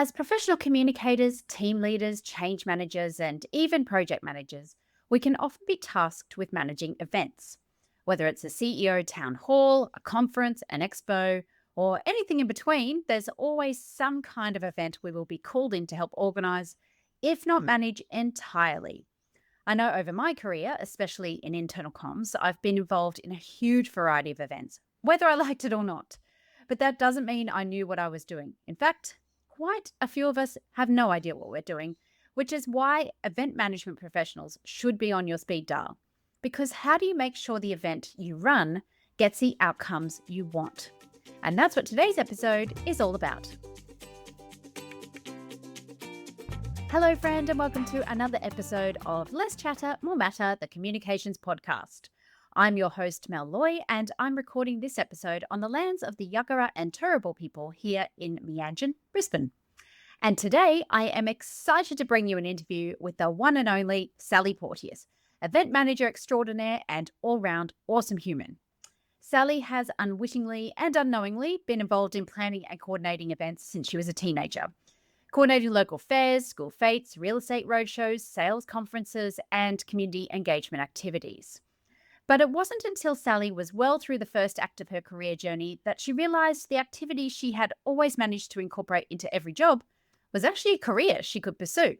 As professional communicators, team leaders, change managers, and even project managers, we can often be tasked with managing events. Whether it's a CEO town hall, a conference, an expo, or anything in between, there's always some kind of event we will be called in to help organise, if not manage entirely. I know over my career, especially in internal comms, I've been involved in a huge variety of events, whether I liked it or not. But that doesn't mean I knew what I was doing. In fact, quite a few of us have no idea what we're doing, which is why event management professionals should be on your speed dial. Because how do you make sure the event you run gets the outcomes you want? And that's what today's episode is all about. Hello, friend, and welcome to another episode of Less Chatter, More Matter, the Communications Podcast. I'm your host, Mel Loi, and I'm recording this episode on the lands of the Yagara and Turrbal people here in Meanjin, Brisbane. And today, I am excited to bring you an interview with the one and only Sally Porteous, event manager extraordinaire and all-round awesome human. Sally has unwittingly and unknowingly been involved in planning and coordinating events since she was a teenager. Coordinating local fairs, school fetes, real estate roadshows, sales conferences, and community engagement activities. But it wasn't until Sally was well through the first act of her career journey that she realised the activities she had always managed to incorporate into every job was actually a career she could pursue.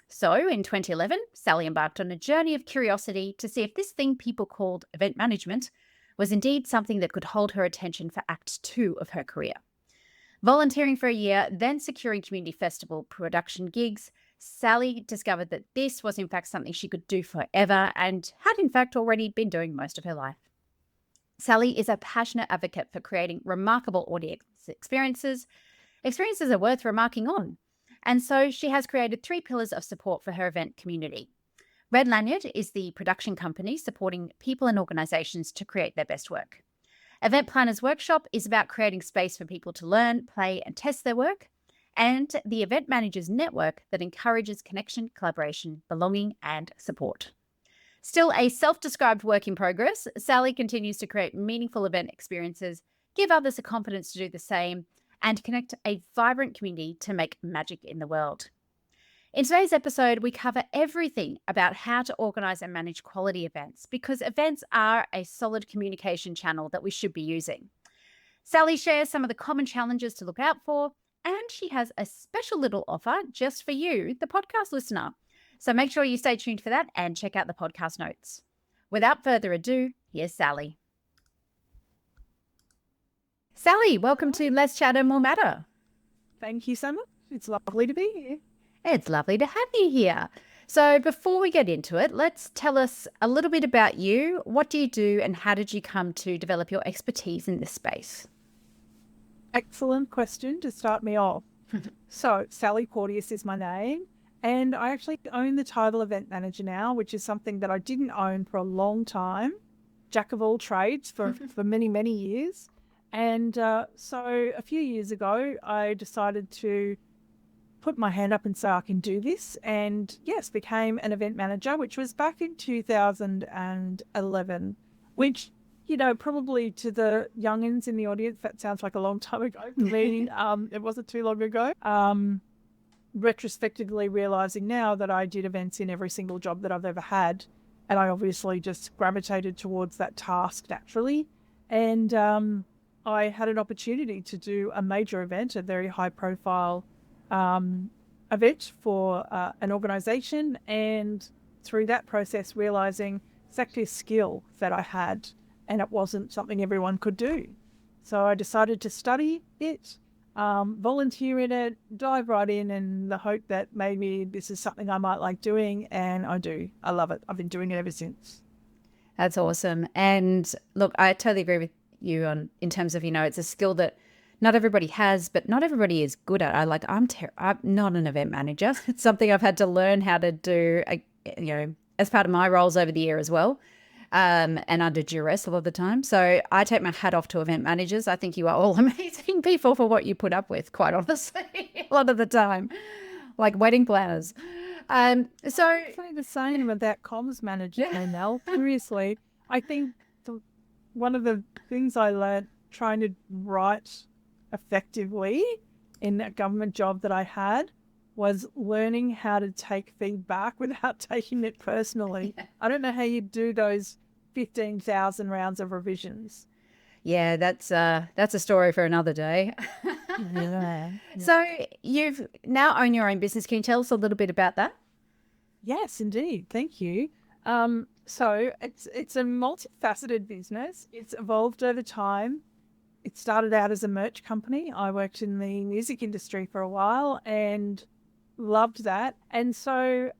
So in 2011, Sally embarked on a journey of curiosity to see if this thing people called event management was indeed something that could hold her attention for Act 2 of her career. Volunteering for a year, then securing community festival production gigs, Sally discovered that this was in fact something she could do forever and had in fact already been doing most of her life. Sally is a passionate advocate for creating remarkable audience experiences. Experiences are worth remarking on. And so she has created 3 pillars of support for her event community. Red Lanyard is the production company supporting people and organisations to create their best work. Event Planners Workshop is about creating space for people to learn, play and test their work. And the Event Managers Network that encourages connection, collaboration, belonging and support. Still a self-described work in progress, Sally continues to create meaningful event experiences, give others the confidence to do the same, and connect a vibrant community to make magic in the world. In today's episode, we cover everything about how to organise and manage quality events because events are a solid communication channel that we should be using. Sally shares some of the common challenges to look out for, and she has a special little offer just for you, the podcast listener. So make sure you stay tuned for that and check out the podcast notes. Without further ado, here's Sally. Sally, welcome to Less Chatter, More Matter. Thank you so much. It's lovely to be here. It's lovely to have you here. So before we get into it, let's tell us a little bit about you. What do you do and how did you come to develop your expertise in this space? Excellent question to start me off. So Sally Porteous is my name, and I actually own the title event manager now, which is something that I didn't own for a long time. Jack of all trades for many, many years. And so a few years ago, I decided to put my hand up and say I can do this, and yes, became an event manager, which was back in 2011, which, you know, probably to the youngins in the audience, that sounds like a long time ago. To me, it wasn't too long ago. Retrospectively realising now that I did events in every single job that I've ever had, and I obviously just gravitated towards that task naturally. And I had an opportunity to do a major event, a very high profile event for an organisation, and through that process realising it's actually a skill that I had and it wasn't something everyone could do. So I decided to study it, volunteer in it, dive right in the hope that maybe this is something I might like doing, and I do. I love it. I've been doing it ever since. That's awesome. And look, I totally agree with you in terms of, you know, it's a skill that not everybody has, but not everybody is good at. I'm not an event manager. It's something I've had to learn how to do, you know, as part of my roles over the year as well, and under duress a lot of the time. So I take my hat off to event managers. I think you are all amazing people for what you put up with, quite honestly, a lot of the time, like wedding planners. So I say the same about comms managers, Mel. Seriously, I think one of the things I learned trying to write effectively in that government job that I had was learning how to take feedback without taking it personally. I don't know how you do those 15,000 rounds of revisions. Yeah, that's a story for another day. Yeah. So you've now own your own business. Can you tell us a little bit about that? Yes, indeed. Thank you. So it's a multifaceted business. It's evolved over time. It started out as a merch company. I worked in the music industry for a while and loved that. And so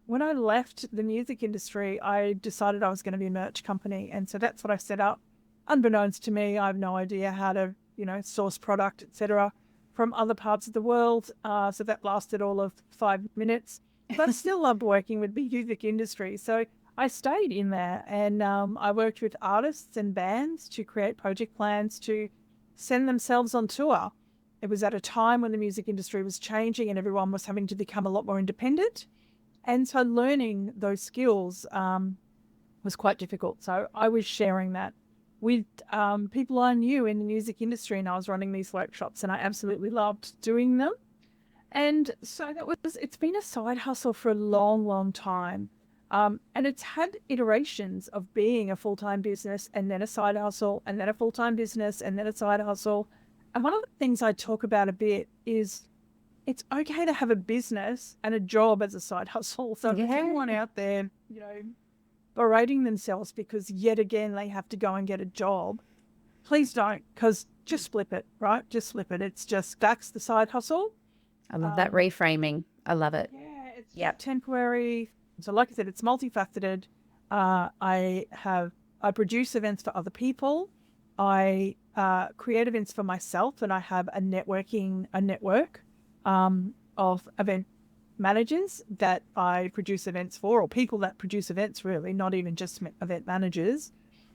when I left the music industry, I decided I was going to be a merch company. And so that's what I set up. Unbeknownst to me, I have no idea how to, source product, etc., from other parts of the world. So that lasted all of 5 minutes. But I still loved working with the music industry. So I stayed in there and I worked with artists and bands to create project plans to send themselves on tour. It was at a time when the music industry was changing and everyone was having to become a lot more independent. And so learning those skills was quite difficult. So I was sharing that with people I knew in the music industry, and I was running these workshops and I absolutely loved doing them. And so it's been a side hustle for a long, long time. And it's had iterations of being a full-time business and then a side hustle and then a full-time business and then a side hustle. And one of the things I talk about a bit is it's okay to have a business and a job as a side hustle. So if anyone out there, berating themselves because yet again they have to go and get a job, please don't, because just flip it, right? Just flip it. It's just that's the side hustle. I love that reframing. I love it. Yeah, it's temporary. So like I said, it's multifaceted. I produce events for other people. I create events for myself, and I have a network of event managers that I produce events for, or people that produce events, really, not even just event managers.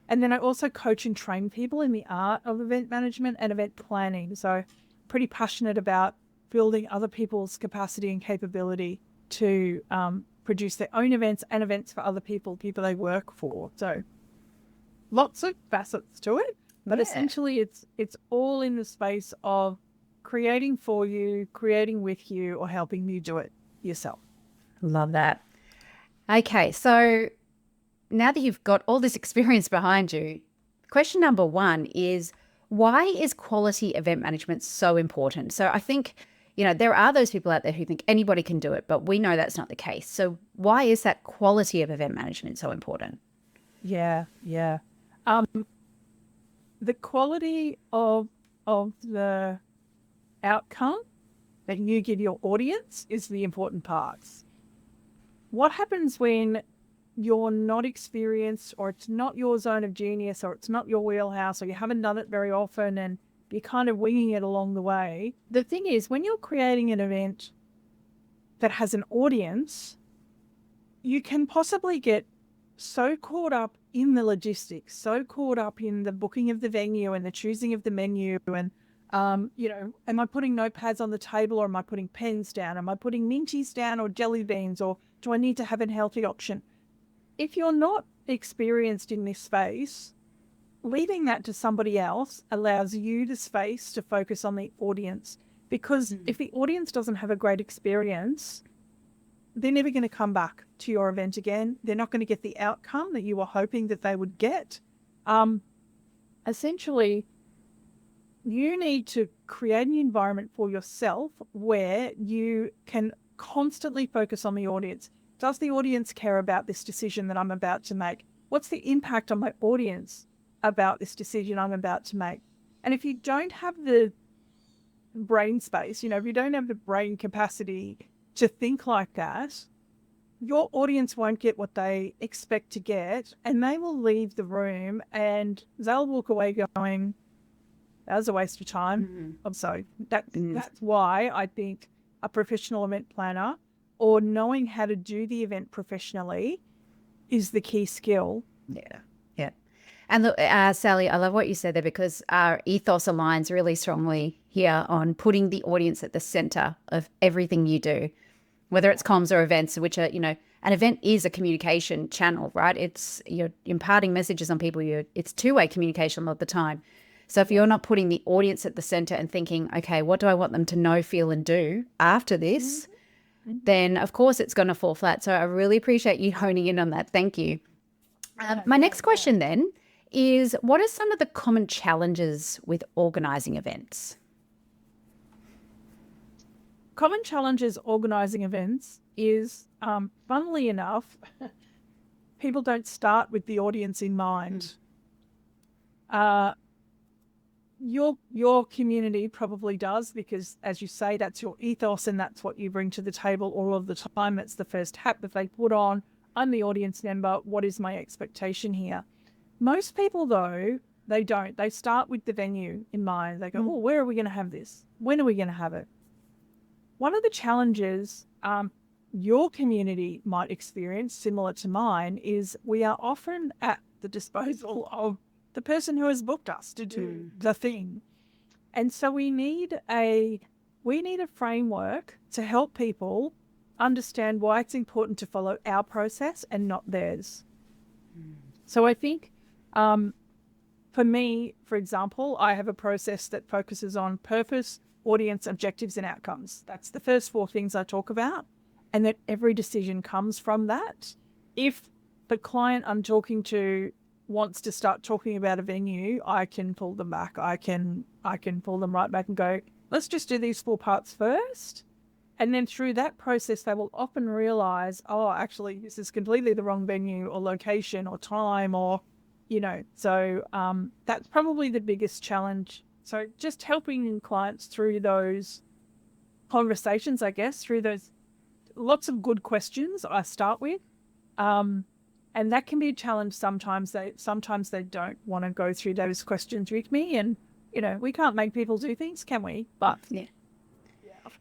And then I also coach and train people in the art of event management and event planning. So pretty passionate about building other people's capacity and capability to produce their own events and events for other people they work for. So lots of facets to it, but essentially it's all in the space of creating for you, creating with you, or helping you do it yourself. Love that. Okay, so now that you've got all this experience behind you, question number one is, why is quality event management so important? So I think, there are those people out there who think anybody can do it, but we know that's not the case. So why is that quality of event management so important? Yeah. The quality of the outcome that you give your audience is the important parts. What happens when you're not experienced, or it's not your zone of genius, or it's not your wheelhouse, or you haven't done it very often and you're kind of winging it along the way? The thing is, when you're creating an event that has an audience, you can possibly get so caught up in the logistics, so caught up in the booking of the venue and the choosing of the menu and am I putting notepads on the table, or am I putting pens down? Am I putting minties down or jelly beans, or do I need to have a healthy option? If you're not experienced in this space, leaving that to somebody else allows you the space to focus on the audience. Because if the audience doesn't have a great experience, they're never going to come back to your event again. They're not going to get the outcome that you were hoping that they would get. Essentially, you need to create an environment for yourself where you can constantly focus on the audience. Does the audience care about this decision that I'm about to make? What's the impact on my audience about this decision I'm about to make? And if you don't have the brain space, if you don't have the brain capacity to think like that, your audience won't get what they expect to get, and they will leave the room and they'll walk away going, that was a waste of time. So that's why I think a professional event planner, or knowing how to do the event professionally, is the key skill. Yeah. And look, Sally, I love what you said there, because our ethos aligns really strongly here on putting the audience at the center of everything you do, whether it's comms or events, which are, an event is a communication channel, right? You're imparting messages on people. It's two-way communication a lot of the time. So if you're not putting the audience at the center and thinking, okay, what do I want them to know, feel, and do after this, then of course it's going to fall flat. So I really appreciate you honing in on that. Thank you. My next question then is, what are some of the common challenges with organizing events? Common challenges organising events is, funnily enough, people don't start with the audience in mind. Your community probably does, because, as you say, that's your ethos and that's what you bring to the table all of the time. It's the first hat that they put on. I'm the audience member. What is my expectation here? Most people, though, they don't. They start with the venue in mind. They go, oh, where are we going to have this? When are we going to have it? One of the challenges your community might experience, similar to mine, is we are often at the disposal of the person who has booked us to do the thing. And so we need a framework to help people understand why it's important to follow our process and not theirs. So I think for me, for example, I have a process that focuses on purpose, audience, objectives, and outcomes. That's the first 4 things I talk about, and that every decision comes from that. If the client I'm talking to wants to start talking about a venue, I can pull them back. I can pull them right back and go, let's just do these 4 parts first. And then through that process, they will often realize, oh, actually, this is completely the wrong venue or location or time or, so that's probably the biggest challenge. So just helping clients through those conversations, I guess, through those lots of good questions I start with. And that can be a challenge sometimes. Sometimes they don't want to go through those questions with me. And, we can't make people do things, can we? But yeah.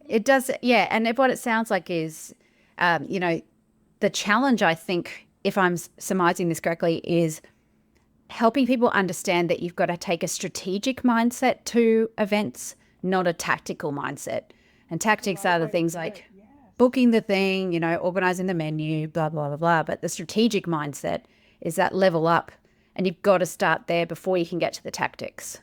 It does. Yeah. And what it sounds like is, the challenge, I think, if I'm surmising this correctly, is helping people understand that you've got to take a strategic mindset to events, not a tactical mindset. And tactics are the things like booking the thing, organizing the menu, blah, blah, blah, blah. But the strategic mindset is that level up, and you've got to start there before you can get to the tactics.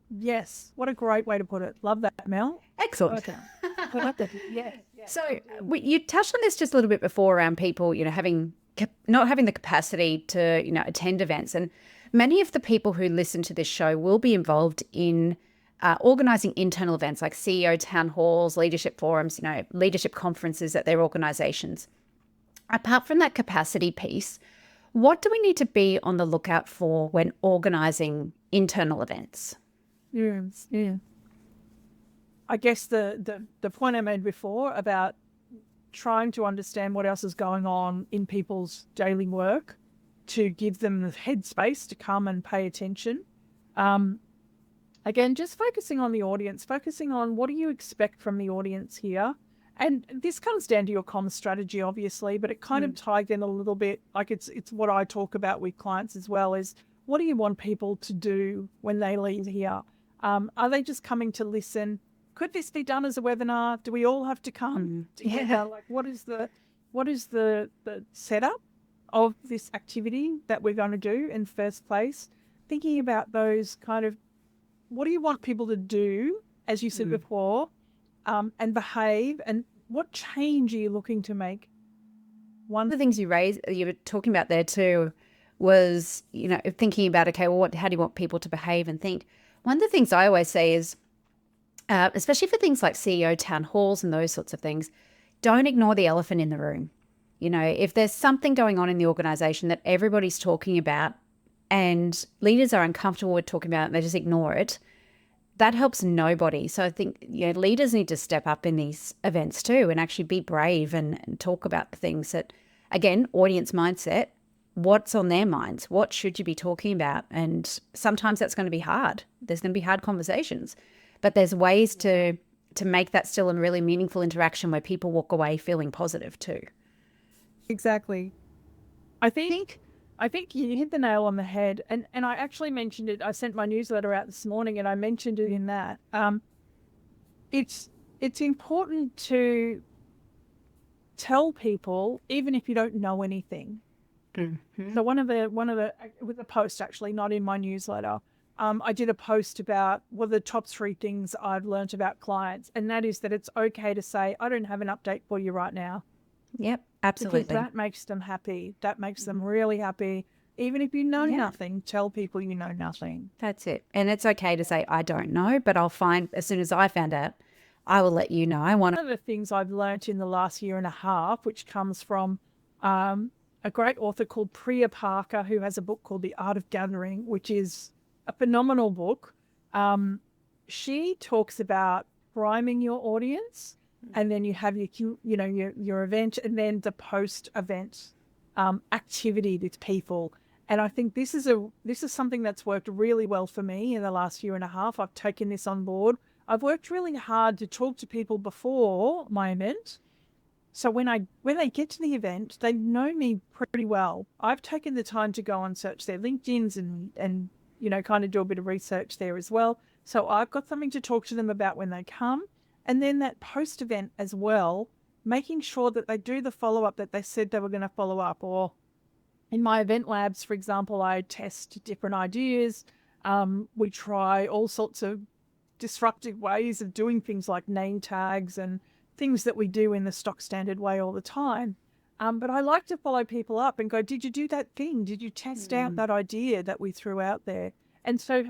Yes. What a great way to put it. Love that, Mel. Excellent. Okay. I love that. Yeah. So you touched on this just a little bit before around people, not having the capacity to, attend events. And many of the people who listen to this show will be involved in organising internal events like CEO town halls, leadership forums, leadership conferences at their organisations. Apart from that capacity piece, what do we need to be on the lookout for when organising internal events? Yeah. I guess the point I made before about trying to understand what else is going on in people's daily work to give them the headspace to come and pay attention. Again, just focusing on the audience, focusing on what do you expect from the audience here. And this comes down to your comms strategy, obviously, but it kind of ties in a little bit, like it's what I talk about with clients as well, is what do you want people to do when they leave here? Are they just coming to listen? Could this be done as a webinar? Do we all have to come together? Yeah. Like, what is the setup of this activity that we're going to do in first place? Thinking about those kind of, what do you want people to do, as you said before, and behave, and what change are you looking to make? One of the things you were talking about there too was, thinking about, okay, well, how do you want people to behave and think? One of the things I always say is, especially for things like CEO town halls and those sorts of things, don't ignore the elephant in the room. If there's something going on in the organization that everybody's talking about and leaders are uncomfortable with talking about it and they just ignore it, that helps nobody. So I think leaders need to step up in these events too and actually be brave and talk about the things that, again, audience mindset, what's on their minds, what should you be talking about? And sometimes that's going to be hard. There's going to be hard conversations, but there's ways to make that still a really meaningful interaction where people walk away feeling positive too. Exactly. I think you hit the nail on the head. And I actually mentioned it. I sent my newsletter out this morning and I mentioned it in that. It's important to tell people, even if you don't know anything. So one of the with a post, actually, not in my newsletter, I did a post about what are the top 3 things I've learned about clients, and that is that it's okay to say, I don't have an update for you right now. Yep, Because absolutely. that makes them happy. That makes them really happy. Even if you know Yeah. nothing, tell people you know nothing. That's it. And it's okay to say, I don't know, but I'll find, as soon as I found out, I will let you know. I want One of the things I've learnt in the last year and a half, which comes from a great author called Priya Parker, who has a book called The Art of Gathering, which is a phenomenal book. She talks about priming your audience, and then you have your event, and then the post-event activity with people. And I think this is something that's worked really well for me in the last year and a half. I've taken this on board. I've worked really hard to talk to people before my event. So when they get to the event, they know me pretty well. I've taken the time to go and search their LinkedIns and kind of do a bit of research there as well. So I've got something to talk to them about when they come. And then that post event as well, making sure that they do the follow-up that they said they were going to follow up. Or in my event labs, for example, I test different ideas. We try all sorts of disruptive ways of doing things like name tags and things that we do in the stock standard way all the time. But I like to follow people up and go, did you do that thing? Did you test out that idea that we threw out there? And so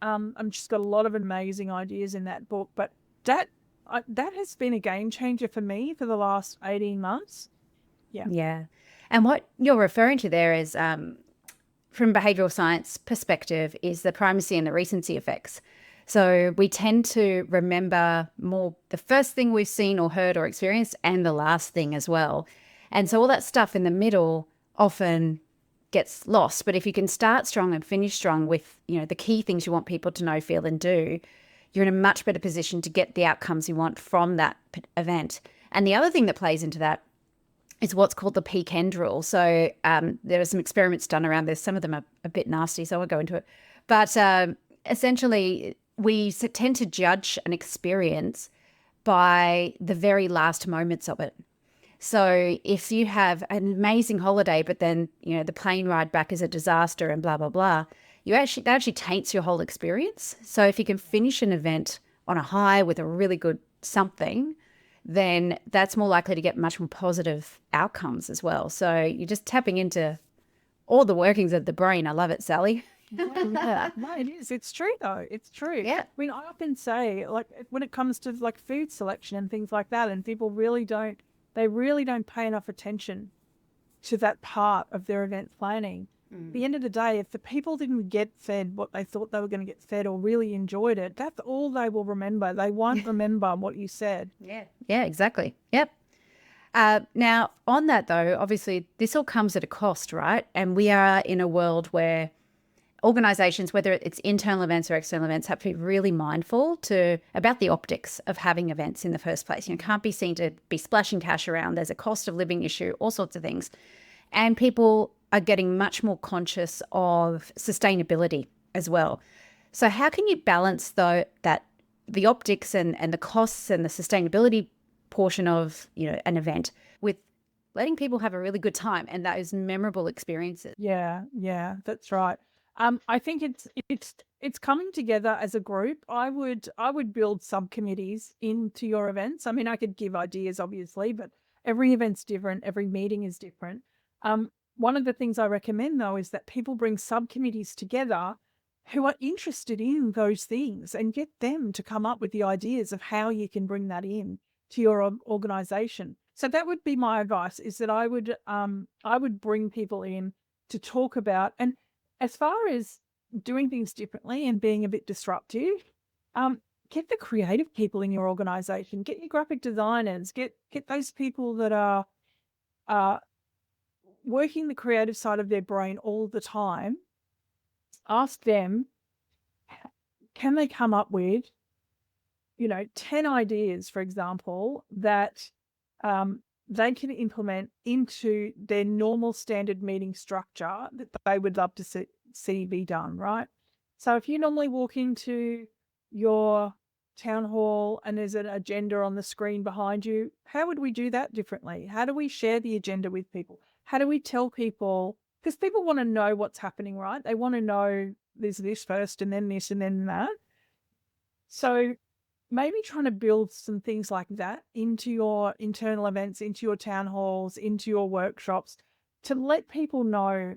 I've just got a lot of amazing ideas in that book. But that has been a game changer for me for the last 18 months. Yeah. Yeah. And what you're referring to there is, from behavioral science perspective, is the primacy and the recency effects. So we tend to remember more the first thing we've seen or heard or experienced and the last thing as well. And so all that stuff in the middle often gets lost. But if you can start strong and finish strong with, the key things you want people to know, feel, and do, you're in a much better position to get the outcomes you want from that event. And the other thing that plays into that is what's called the peak end rule. So there are some experiments done around this. Some of them are a bit nasty, so I won't go into it. But essentially, we tend to judge an experience by the very last moments of it. So if you have an amazing holiday, but then, the plane ride back is a disaster and blah, blah, blah, that actually taints your whole experience. So if you can finish an event on a high with a really good something, then that's more likely to get much more positive outcomes as well. So you're just tapping into all the workings of the brain. I love it, Sally. Yeah. No, it is. It's true, though. It's true. Yeah. I mean, I often say, like, when it comes to like food selection and things like that, and people really don't pay enough attention to that part of their event planning. At the end of the day, if the people didn't get fed what they thought they were going to get fed or really enjoyed it, that's all they will remember. They won't remember what you said. Yeah. Yeah, exactly. Yep. Now, on that though, obviously this all comes at a cost, right? And we are in a world where organizations, whether it's internal events or external events, have to be really mindful about the optics of having events in the first place. Can't be seen to be splashing cash around. There's a cost of living issue, all sorts of things. And people are getting much more conscious of sustainability as well. So how can you balance though that the optics and the costs and the sustainability portion of an event with letting people have a really good time and those memorable experiences? Yeah, that's right. I think it's coming together as a group. I would build subcommittees into your events. I mean, I could give ideas, obviously, but every event's different. Every meeting is different. One of the things I recommend, though, is that people bring subcommittees together who are interested in those things and get them to come up with the ideas of how you can bring that in to your organization. So that would be my advice, is that I would bring people in to talk about, and as far as doing things differently and being a bit disruptive, get the creative people in your organization, get your graphic designers, get those people that are working the creative side of their brain all the time. Ask them, can they come up with 10 ideas, for example, that they can implement into their normal standard meeting structure that they would love to see be done, right? So if you normally walk into your town hall and there's an agenda on the screen behind you, how would we do that differently? How do we share the agenda with people? How do we tell people because people want to know what's happening, right? They want to know there's this first and then this and then that. So maybe trying to build some things like that into your internal events, into your town halls, into your workshops to let people know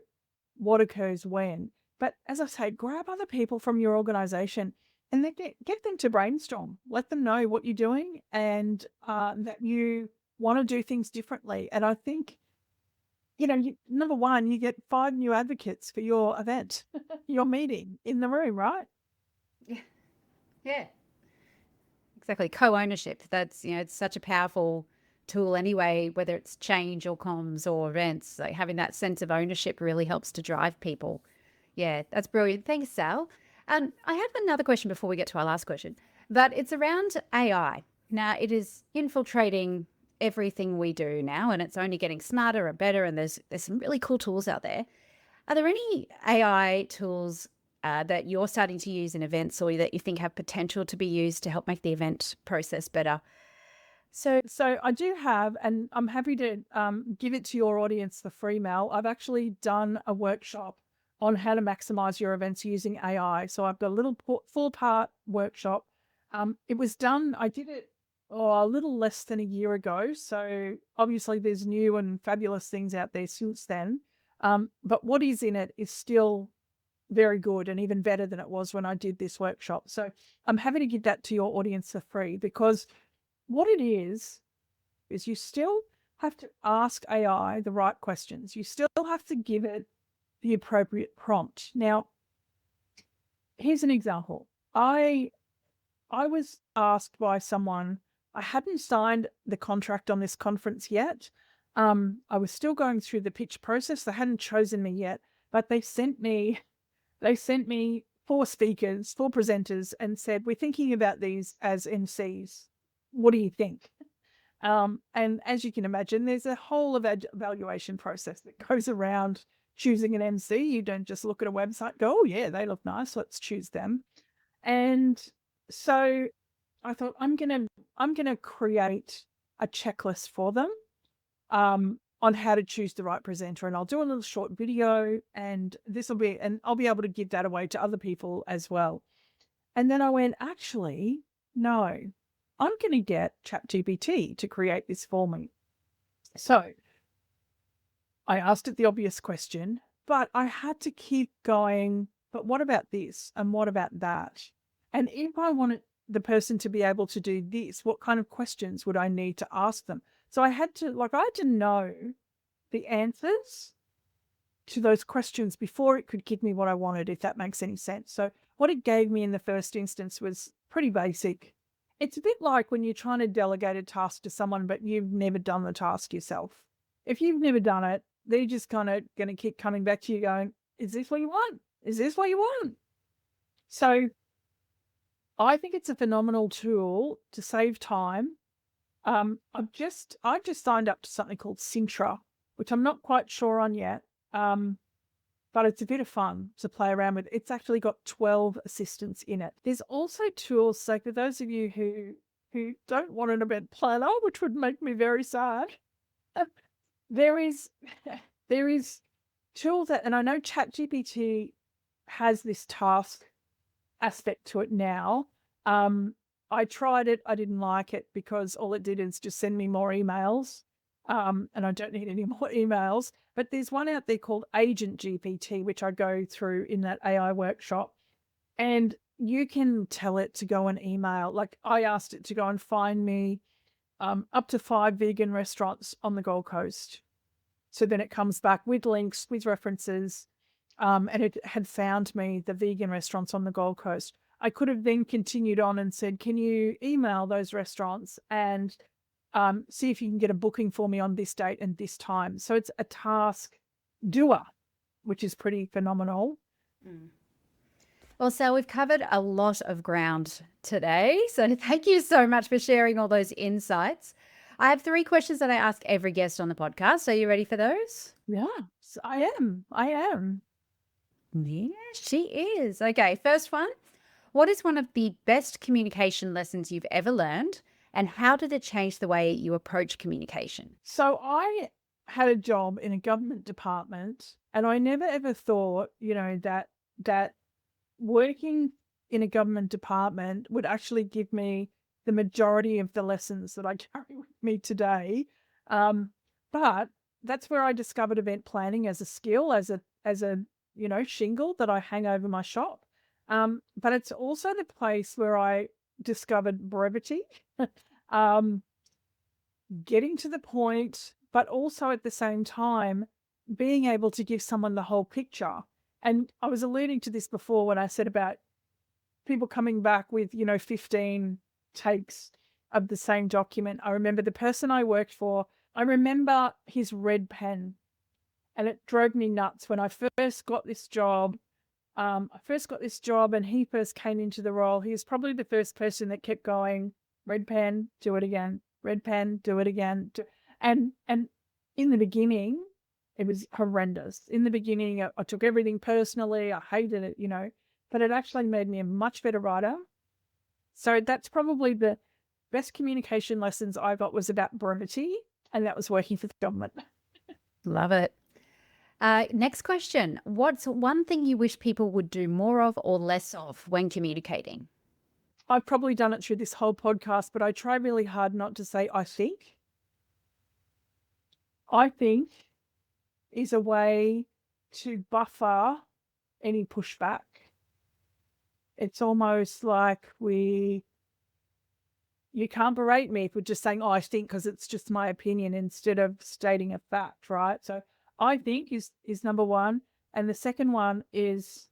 what occurs when. But as I say, grab other people from your organization and then get them to brainstorm. Let them know what you're doing and that you want to do things differently. And I think, number one, you get 5 new advocates for your event, your meeting in the room, right? Yeah. Yeah. Exactly. Co-ownership. That's, it's such a powerful tool anyway, whether it's change or comms or events. Like having that sense of ownership really helps to drive people. Yeah, that's brilliant. Thanks, Sal. And I have another question before we get to our last question, but it's around AI. Now, it is infiltrating everything we do now, and it's only getting smarter and better. And there's some really cool tools out there. Are there any AI tools that you're starting to use in events or that you think have potential to be used to help make the event process better? So I do have, and I'm happy to give it to your audience for free, Mel. I've actually done a workshop on how to maximize your events using AI. So I've got a little 4-part workshop. It was done, I did it a little less than a year ago. So obviously there's new and fabulous things out there since then. But what is in it is still very good and even better than it was when I did this workshop. So I'm happy to give that to your audience for free because what it is you still have to ask AI the right questions. You still have to give it the appropriate prompt. Now, here's an example. I was asked by someone, I hadn't signed the contract on this conference yet. I was still going through the pitch process. They hadn't chosen me yet, but they sent me 4 speakers, 4 presenters, and said, we're thinking about these as MCs. What do you think? And as you can imagine, there's a whole evaluation process that goes around choosing an MC. You don't just look at a website, go, oh yeah, they look nice, let's choose them. And so I thought I'm gonna create a checklist for them on how to choose the right presenter. And I'll do a little short video and I'll be able to give that away to other people as well. And then I went, actually, no, I'm going to get ChatGPT to create this for me. So I asked it the obvious question, but I had to keep going, but what about this? And what about that? And if I wanted the person to be able to do this, what kind of questions would I need to ask them? So I had to know the answers to those questions before it could give me what I wanted, if that makes any sense. So what it gave me in the first instance was pretty basic. It's a bit like when you're trying to delegate a task to someone, but you've never done the task yourself. If you've never done it, they're just kind of going to keep coming back to you going, is this what you want? Is this what you want? So I think it's a phenomenal tool to save time. I've just signed up to something called Sintra, which I'm not quite sure on yet. But it's a bit of fun to play around with. It's actually got 12 assistants in it. There's also tools, so for those of you who don't want an event planner, which would make me very sad, there is tools that, and I know ChatGPT has this task aspect to it now. I tried it. I didn't like it because all it did is just send me more emails. And I don't need any more emails. But there's one out there called Agent GPT, which I go through in that AI workshop. And you can tell it to go and email. Like I asked it to go and find me up to 5 vegan restaurants on the Gold Coast. So then it comes back with links, with references, and it had found me the vegan restaurants on the Gold Coast. I could have then continued on and said, can you email those restaurants and see if you can get a booking for me on this date and this time. So it's a task doer, which is pretty phenomenal. Mm. Well, Sal, we've covered a lot of ground today. So thank you so much for sharing all those insights. I have 3 questions that I ask every guest on the podcast. Are you ready for those? Yeah, I am. Yeah, she is. Okay, first one. What is one of the best communication lessons you've ever learned? And how did it change the way you approach communication? So I had a job in a government department And I never ever thought, that working in a government department would actually give me the majority of the lessons that I carry with me today. But that's where I discovered event planning as a skill, as a shingle that I hang over my shop. But it's also the place where I discovered brevity, um, getting to the point, but also at the same time being able to give someone the whole picture. And I was alluding to this before when I said about people coming back with 15 takes of the same document. I remember the person I worked for, I remember his red pen, and it drove me nuts when I first got this job. And he first came into the role. He was probably the first person that kept going, red pen, do it again, red pen, do it again. And in the beginning, it was horrendous. In the beginning, I took everything personally. I hated it, but it actually made me a much better writer. So that's probably the best communication lessons I got was about brevity, and that was working for the government. Love it. Next question. What's one thing you wish people would do more of or less of when communicating? I've probably done it through this whole podcast, but I try really hard not to say I think. I think is a way to buffer any pushback. It's almost like you can't berate me if we're just saying, oh, I think, because it's just my opinion instead of stating a fact, right? So I think is number one. And the second one is,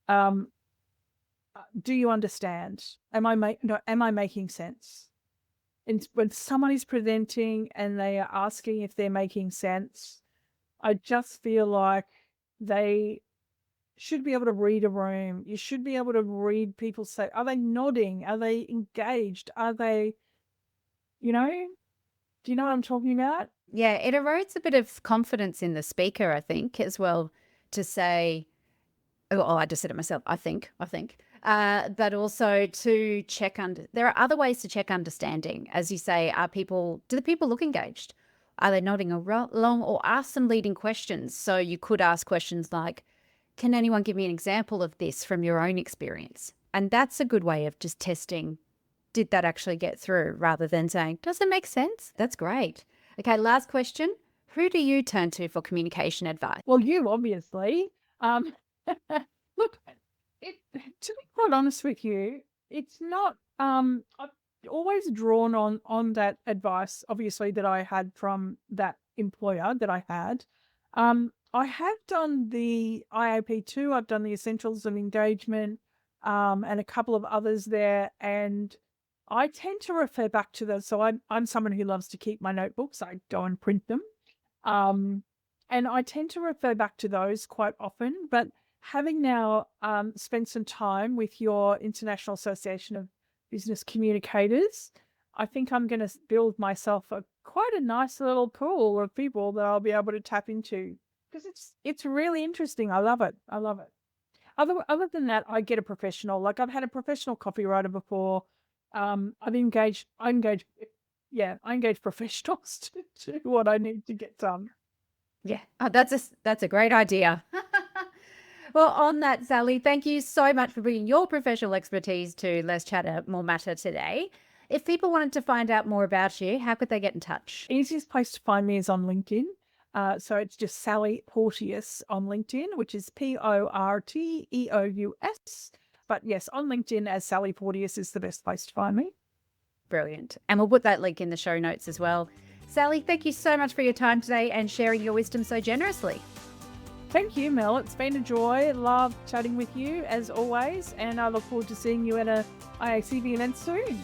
do you understand? Am I making sense? And when someone is presenting and they are asking if they're making sense, I just feel like they should be able to read a room. You should be able to read people say, are they nodding? Are they engaged? Are they, do you know what I'm talking about? Yeah, it erodes a bit of confidence in the speaker, I think, as well, to say, oh, I just said it myself, I think. But also to check there are other ways to check understanding. As you say, do the people look engaged? Are they nodding along, or ask some leading questions? So you could ask questions like, can anyone give me an example of this from your own experience? And that's a good way of just testing, did that actually get through, rather than saying, does it make sense? That's great. Okay, last question. Who do you turn to for communication advice? Well, you obviously. Look, to be quite honest with you, it's not. I've always drawn on that advice, obviously, that I had from that employer that I had. I have done the IAP too. I've done the Essentials of Engagement, and a couple of others there, and I tend to refer back to those. So I'm someone who loves to keep my notebooks. I go and print them. And I tend to refer back to those quite often. But having now spent some time with your International Association of Business Communicators, I think I'm going to build myself quite a nice little pool of people that I'll be able to tap into, because it's really interesting. I love it. Other than that, I get a professional. Like, I've had a professional copywriter before. I engage professionals to do what I need to get done. Yeah, that's a great idea. Well, on that, Sally, thank you so much for bringing your professional expertise to Let's Chat More Matter today. If people wanted to find out more about you, how could they get in touch? Easiest place to find me is on LinkedIn. So it's just Sally Porteous on LinkedIn, which is Porteous. But yes, on LinkedIn as Sally Porteous is the best place to find me. Brilliant. And we'll put that link in the show notes as well. Sally, thank you so much for your time today and sharing your wisdom so generously. Thank you, Mel. It's been a joy. Love chatting with you as always. And I look forward to seeing you at a IACB event soon.